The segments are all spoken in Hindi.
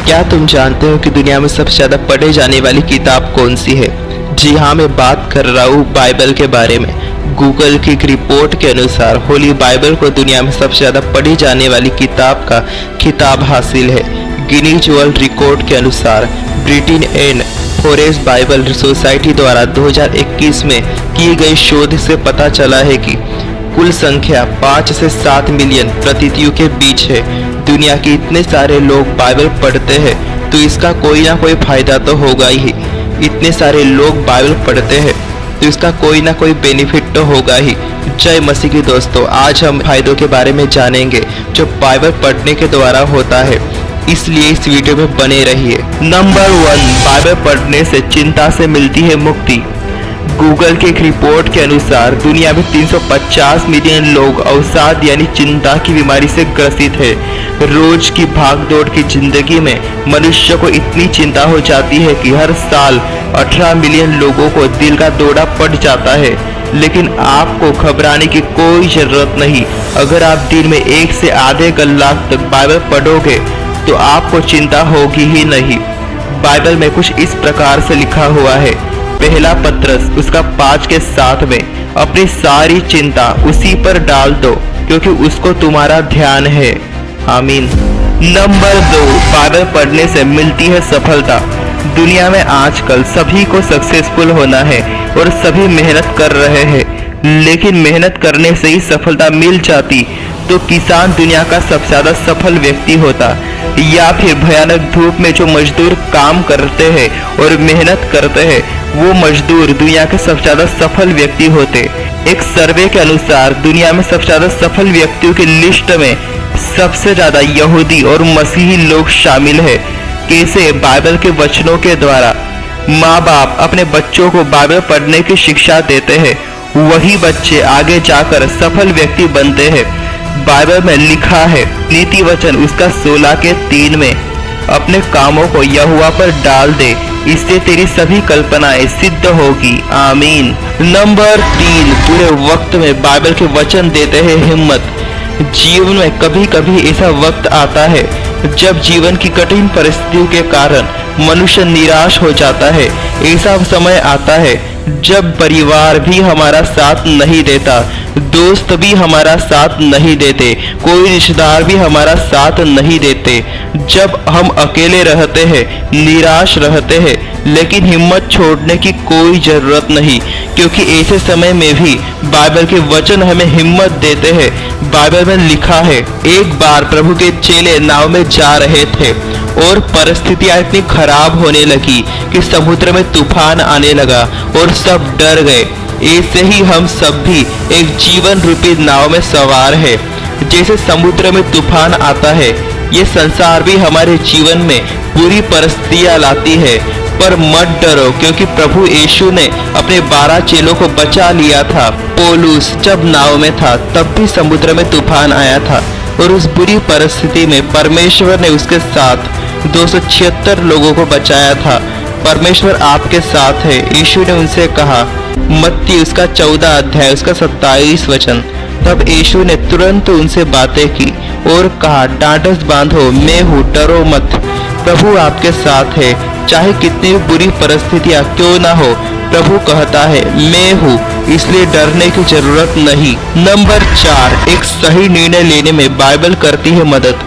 क्या तुम जानते हो कि दुनिया में सबसे ज़्यादा पढ़े जाने वाली किताब कौन सी है? जी हाँ, मैं बात कर रहा हूँ बाइबल के बारे में। गूगल की एक रिपोर्ट के अनुसार होली बाइबल को दुनिया में सबसे ज़्यादा पढ़ी जाने वाली किताब का खिताब हासिल है। गिनीज वर्ल्ड रिकॉर्ड के अनुसार Britain and forest Bible society द्वारा 2021 में की गई शोध से पता चला है कि कुल संख्या 5 से 7 मिलियन प्रतियों के बीच है। दुनिया के इतने सारे लोग बाइबल पढ़ते हैं तो इसका कोई ना कोई फायदा तो होगा ही। इतने सारे लोग बाइबल पढ़ते हैं तो इसका कोई ना कोई बेनिफिट तो होगा ही। जय मसीह की दोस्तों, आज हम फायदों के बारे में जानेंगे जो बाइबल पढ़ने के द्वारा होता है, इसलिए इस वीडियो में बने रहिए। नंबर 1, बाइबल पढ़ने से चिंता से मिलती है मुक्ति। गूगल के एक रिपोर्ट के अनुसार दुनिया में 350 मिलियन लोग अवसाद यानी चिंता की बीमारी से ग्रसित है। रोज की भागदौड़ की जिंदगी में मनुष्य को इतनी चिंता हो जाती है कि हर साल 18 मिलियन लोगों को दिल का दौरा पड़ जाता है। लेकिन आपको घबराने की कोई जरूरत नहीं। अगर आप दिन में 1 से आधे कलाक तक बाइबल पढ़ोगे तो आपको चिंता होगी ही नहीं। बाइबल में कुछ इस प्रकार से लिखा हुआ है, पहला पत्रस उसका 5 के 7 में, अपनी सारी चिंता उसी पर डाल दो क्योंकि उसको तुम्हारा ध्यान है। आमीन। नंबर 2, बाइबल पढ़ने से मिलती है सफलता। दुनिया में आजकल सभी को सक्सेसफुल होना है और सभी मेहनत कर रहे हैं, लेकिन मेहनत करने से ही सफलता मिल जाती तो किसान दुनिया का सबसे ज्यादा सफल व्यक्ति होता, या फिर भयानक धूप में जो मजदूर काम करते हैं और मेहनत करते हैं वो मजदूर दुनिया के सबसे ज्यादा सफल व्यक्ति होते। एक सर्वे के अनुसार दुनिया में सबसे ज्यादा सफल व्यक्तियों की लिस्ट में सबसे ज्यादा यहूदी और मसीही लोग शामिल है। कैसे? बाइबल के वचनों के द्वारा। माँ बाप अपने बच्चों को बाइबल पढ़ने की शिक्षा देते हैं, वही बच्चे आगे जाकर सफल व्यक्ति बनते हैं। बाइबल में लिखा है, नीति वचन उसका 16 के 3 में, अपने कामों को यहोवा पर डाल दे, इससे तेरी सभी कल्पनाएं सिद्ध होगी। आमीन। नंबर 3, पूरे वक्त में बाइबल के वचन देते हैं हिम्मत। जीवन में कभी कभी ऐसा वक्त आता है जब जीवन की कठिन परिस्थितियों के कारण मनुष्य निराश हो जाता है। ऐसा समय आता है जब परिवार भी हमारा साथ नहीं देता, दोस्त भी हमारा साथ नहीं देते, कोई रिश्तेदार भी हमारा साथ नहीं देते। जब हम अकेले रहते हैं, निराश रहते हैं, लेकिन हिम्मत छोड़ने की कोई जरूरत नहीं, क्योंकि ऐसे समय में भी बाइबल के वचन हमें हिम्मत देते हैं। बाइबल में लिखा है, एक बार प्रभु के चेले नाव में जा रहे थे और परिस्थितियां इतनी खराब होने लगी कि समुद्र में तूफान आने लगा और सब डर गए। ऐसे ही हम सब भी एक जीवन रूपी नाव में सवार है। जैसे समुद्र में तूफान आता है, ये संसार भी हमारे जीवन में बुरी परिस्थितियां लाती है, पर मत डरो क्योंकि प्रभु यीशु ने अपने 12 चेलों को बचा लिया था। पौलुस जब नाव में था तब भी समुद्र में तूफान आया था और उस बुरी परिस्थिति में परमेश्वर ने उसके साथ 276 लोगों को बचाया था। परमेश्वर आपके साथ है। यीशु ने उनसे कहा, मत्ती उसका 14 अध्याय उसका 27 वचन। तब यीशु ने तुरंत उनसे बातें की और कहा, डांडस बांधो, मैं हूँ, डरो मत। प्रभु आपके साथ है, चाहे कितनी बुरी परिस्थितियां क्यों ना हो। प्रभु कहता है, मैं हूँ, इसलिए डरने की जरूरत नहीं। नंबर 4, एक सही निर्णय लेने में बाइबल करती है मदद।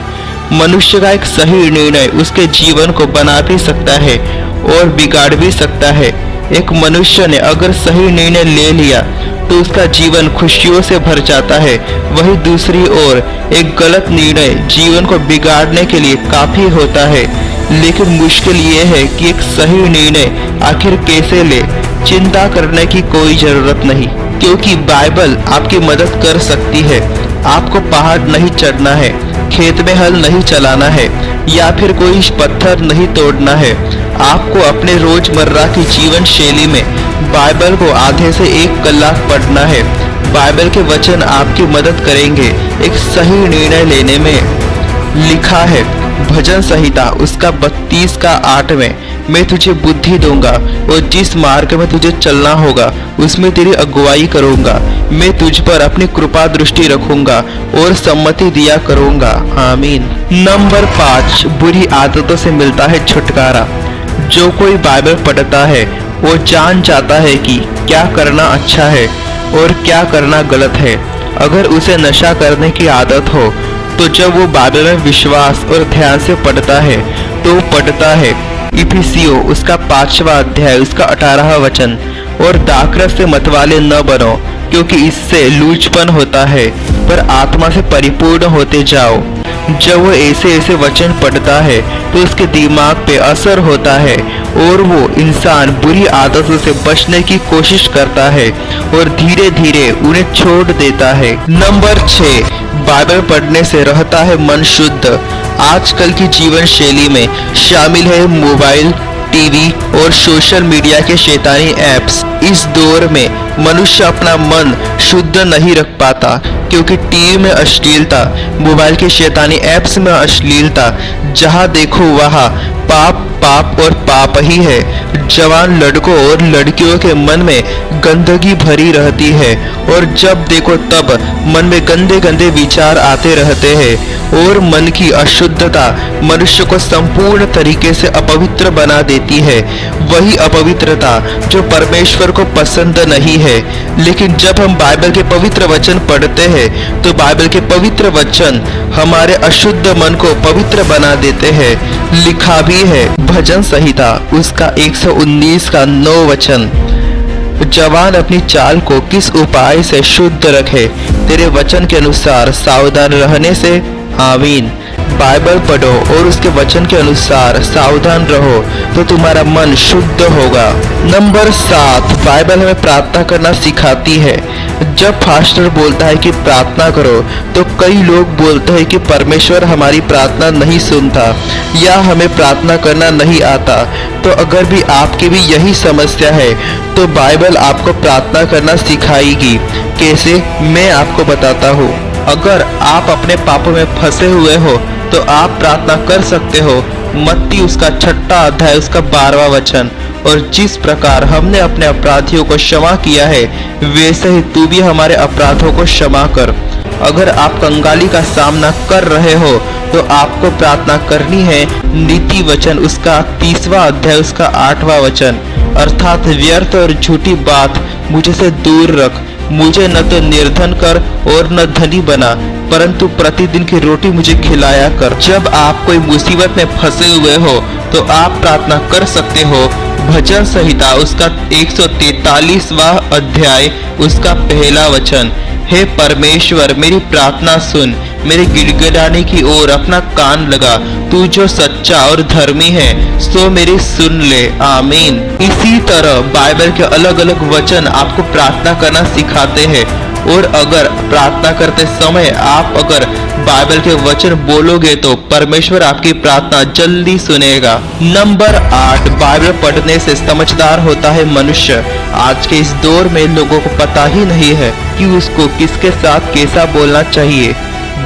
मनुष्य का एक सही निर्णय उसके जीवन को बना भी सकता है और बिगाड़ भी सकता है। एक मनुष्य ने अगर सही निर्णय ले लिया तो उसका जीवन खुशियों से भर जाता है। वहीं दूसरी ओर एक गलत निर्णय जीवन को बिगाड़ने के लिए काफी होता है। लेकिन मुश्किल ये है कि एक सही निर्णय आखिर कैसे ले। चिंता करने की कोई जरूरत नहीं, क्योंकि बाइबल आपकी मदद कर सकती है। आपको पहाड़ नहीं चढ़ना है, खेत में हल नहीं चलाना है, या फिर कोई पत्थर नहीं तोड़ना है। आपको अपने रोजमर्रा की जीवन शैली में बाइबल को आधे से 1 कलाक पढ़ना है। बाइबल के वचन आपकी मदद करेंगे एक सही निर्णय लेने में। लिखा है भजन संहिता उसका 32 का 8 में, मैं तुझे बुद्धि दूंगा और जिस मार्ग में तुझे चलना होगा उसमें तेरी अगुवाई करूंगा। मैं तुझ पर अपनी कृपा दृष्टि रखूंगा और सम्मति दिया करूंगा। आमीन। नंबर 5, बुरी आदतों से मिलता है छुटकारा। जो कोई बाइबल पढ़ता है वो जान जाता है कि क्या करना अच्छा है और क्या करना गलत है। अगर उसे नशा करने की आदत हो तो जब वो बाइबल में विश्वास और ध्यान से पढ़ता है तो वो पढ़ता है इफिसियों उसका 5वां अध्याय उसका 18वां वचन, और दाखरस से मतवाले न बनो क्योंकि इससे लूचपन होता है, पर आत्मा से परिपूर्ण होते जाओ। जब वो ऐसे ऐसे वचन पढ़ता है तो उसके दिमाग पे असर होता है और वो इंसान बुरी आदतों से बचने की कोशिश करता है और धीरे धीरे उन्हें छोड़ देता है। नंबर 6, बाइबल पढ़ने से रहता है मन शुद्ध। आजकल की जीवन शैली में शामिल है मोबाइल, टीवी और सोशल मीडिया के शैतानी ऐप्स। इस दौर में मनुष्य अपना मन शुद्ध नहीं रख पाता क्योंकि टीवी में अश्लीलता, मोबाइल के शैतानी ऐप्स में अश्लीलता, जहां देखो वहां पाप पाप और पाप ही है। जवान लड़कों और लड़कियों के मन में गंदगी भरी रहती है और जब देखो तब मन में गंदे गंदे विचार आते रहते हैं और मन की अशुद्धता मनुष्य को संपूर्ण तरीके से अपवित्र बना देती है। वही अपवित्रता जो परमेश्वर को पसंद नहीं है। लेकिन जब हम बाइबल के पवित्र वचन पढ़ते हैं तो बाइबल के पवित्र वचन हमारे अशुद्ध मन को पवित्र बना देते हैं। लिखा भी है भजन संहिता उसका 119 का 9 वचन, जवान अपनी चाल को किस उपाय से शुद्ध रखे, तेरे वचन के अनुसार सावधान रहने से। आमीन। बाइबल पढ़ो और उसके वचन के अनुसार सावधान रहो तो तुम्हारा मन शुद्ध होगा। नंबर 7, बाइबल हमें प्रार्थना करना सिखाती है। जब फास्टर बोलता है कि प्रार्थना करो तो कई लोग बोलते हैं कि परमेश्वर हमारी प्रार्थना नहीं सुनता या हमें प्रार्थना करना नहीं आता। तो अगर भी आपकी भी यही समस्या है तो बाइबल आपको प्रार्थना करना सिखाएगी। कैसे, मैं आपको बताता हूँ। अगर आप अपने पापों में फंसे हुए हो तो आप प्रार्थना कर सकते हो। मत्ती उसका 6वां अध्याय उसका 12वां वचन, और जिस प्रकार हमने अपने अपराधियों को क्षमा किया है वैसे ही तू भी हमारे अपराधों को क्षमा कर। अगर आप कंगाली का सामना कर रहे हो तो आपको प्रार्थना करनी है नीति वचन उसका 30वां अध्याय उसका 8वां वचन, अर्थात व्यर्थ और झूठी बात मुझे से दूर रख। मुझे न तो निर्धन कर और न धनी बना, परंतु प्रतिदिन की रोटी मुझे खिलाया कर। जब आप कोई मुसीबत में फंसे हुए हो तो आप प्रार्थना कर सकते हो भजन संहिता उसका 143वां अध्याय उसका 1 वचन, हे परमेश्वर मेरी प्रार्थना सुन, मेरे गिड़गिड़ाने की ओर अपना कान लगा, तू जो सच्चा और धर्मी है सो मेरी सुन ले। आमीन। इसी तरह बाइबल के अलग अलग वचन आपको प्रार्थना करना सिखाते हैं, और अगर प्रार्थना करते समय आप अगर बाइबल के वचन बोलोगे तो परमेश्वर आपकी प्रार्थना जल्दी सुनेगा। नंबर 8, बाइबल पढ़ने से समझदार होता है मनुष्य। आज के इस दौर में लोगों को पता ही नहीं है कि उसको किसके साथ कैसा बोलना चाहिए,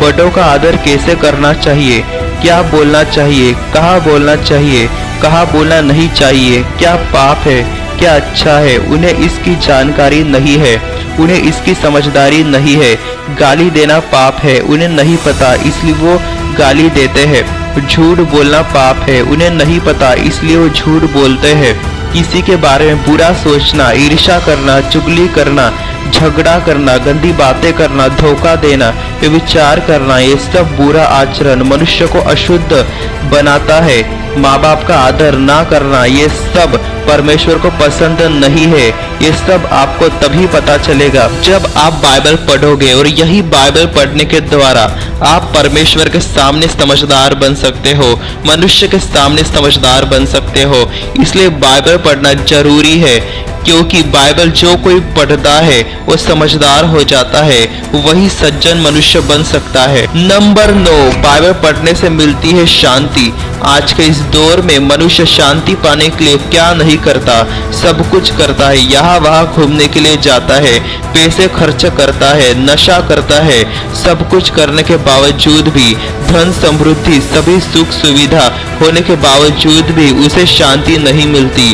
बड़ों का आदर कैसे करना चाहिए, क्या बोलना चाहिए, कहाँ बोलना चाहिए, कहाँ बोलना नहीं चाहिए, क्या पाप है, क्या अच्छा है। उन्हें इसकी जानकारी नहीं है, उन्हें इसकी समझदारी नहीं है। गाली देना पाप है, उन्हें नहीं पता इसलिए वो गाली देते हैं। झूठ बोलना पाप है, उन्हें नहीं पता इसलिए वो झूठ बोलते हैं। किसी के बारे में बुरा सोचना, ईर्ष्या करना, चुगली करना, झगड़ा करना, गंदी बातें करना, धोखा देना, व्यभिचार करना, ये सब बुरा आचरण मनुष्य को अशुद्ध बनाता है। माँ बाप का आदर ना करना, ये सब परमेश्वर को पसंद नहीं है। ये सब आपको तभी पता चलेगा जब आप बाइबल पढ़ोगे, और यही बाइबल पढ़ने के द्वारा आप परमेश्वर के सामने समझदार बन सकते हो, मनुष्य के सामने समझदार बन सकते हो। इसलिए बाइबल पढ़ना जरूरी है। क्योंकि बाइबल जो कोई पढ़ता है वो समझदार हो जाता है, वही सज्जन मनुष्य बन सकता है। नंबर 9, बाइबल पढ़ने से मिलती है शांति। आज के इस दौर में मनुष्य शांति पाने के लिए क्या नहीं करता, सब कुछ करता है। यहाँ वहाँ घूमने के लिए जाता है, पैसे खर्च करता है, नशा करता है। सब कुछ करने के बावजूद भी, धन समृद्धि सभी सुख सुविधा होने के बावजूद भी उसे शांति नहीं मिलती।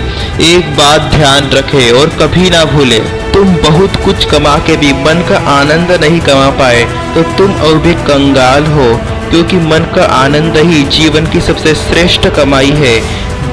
एक बात ध्यान रखे और कभी ना भूले, तुम बहुत कुछ कमा के भी मन का आनंद नहीं कमा पाए तो तुम और भी कंगाल हो, क्योंकि मन का आनंद ही जीवन की सबसे श्रेष्ठ कमाई है।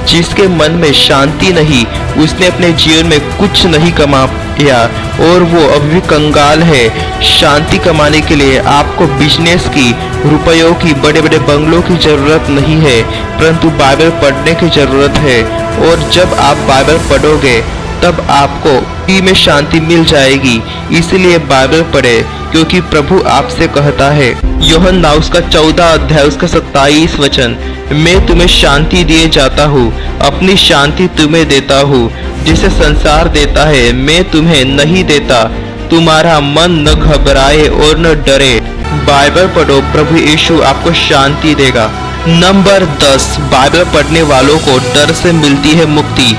जिसके मन में शांति नहीं, उसने अपने जीवन में कुछ नहीं कमाया और वो अभी भी कंगाल है। शांति कमाने के लिए आपको बिजनेस की, रुपयों की, बड़े बड़े बंगलों की जरूरत नहीं है, परंतु बाइबल पढ़ने की जरूरत है। और जब आप बाइबल पढ़ोगे तब आपको ही में शांति मिल जाएगी। इसलिए बाइबल पढ़े, क्योंकि प्रभु आपसे कहता है, यूहन्ना उसका 14 अध्याय उसका 27 वचन, मैं तुम्हें शांति दिए जाता हूँ, अपनी शांति तुम्हें देता हूँ। जिसे संसार देता है मैं तुम्हें नहीं देता। तुम्हारा मन न घबराए और न डरे। बाइबल पढ़ो, प्रभु यीशु आपको शांति देगा। नंबर 10, बाइबल पढ़ने वालों को डर से मिलती है मुक्ति।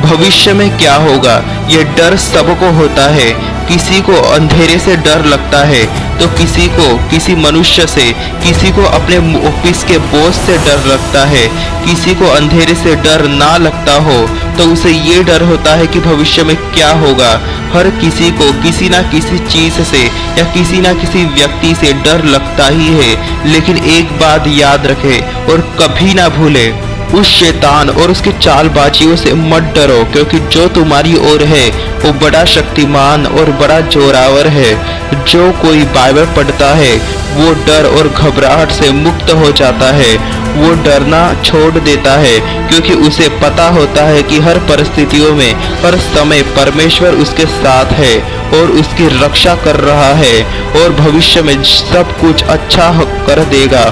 भविष्य में क्या होगा, यह डर सबको होता है। किसी को अंधेरे से डर लगता है तो किसी को किसी मनुष्य से, किसी को अपने ऑफिस के बॉस से डर लगता है। किसी को अंधेरे से डर ना लगता हो तो उसे ये डर होता है कि भविष्य में क्या होगा। हर किसी को किसी ना किसी चीज से या किसी ना किसी व्यक्ति से डर लगता ही है। लेकिन एक बात याद रखें और कभी ना भूले, उस शैतान और उसके चालबाजियों से मत डरो, क्योंकि जो तुम्हारी ओर है वो बड़ा शक्तिमान और बड़ा जोरावर है। जो कोई बाइबल पढ़ता है वो डर और घबराहट से मुक्त हो जाता है। वो डरना छोड़ देता है, क्योंकि उसे पता होता है कि हर परिस्थितियों में, हर समय परमेश्वर उसके साथ है और उसकी रक्षा कर रहा है और भविष्य में सब कुछ अच्छा कर देगा,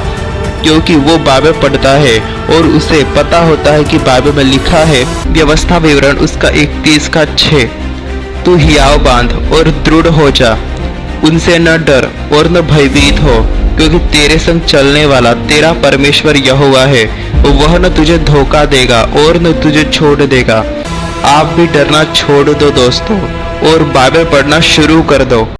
क्योंकि वो बाइबल पढ़ता है और उसे पता होता है कि बाइबल में लिखा है, व्यवस्था विवरण उसका 31:6, तू हियाव बांध और दृढ़ हो जा, उनसे न डर और न भयभीत हो, क्योंकि तेरे संग चलने वाला तेरा परमेश्वर यहोवा है। वह न तुझे धोखा देगा और न तुझे छोड़ देगा। आप भी डरना छोड़ दो दोस्तों और बाइबल पढ़ना शुरू कर दो।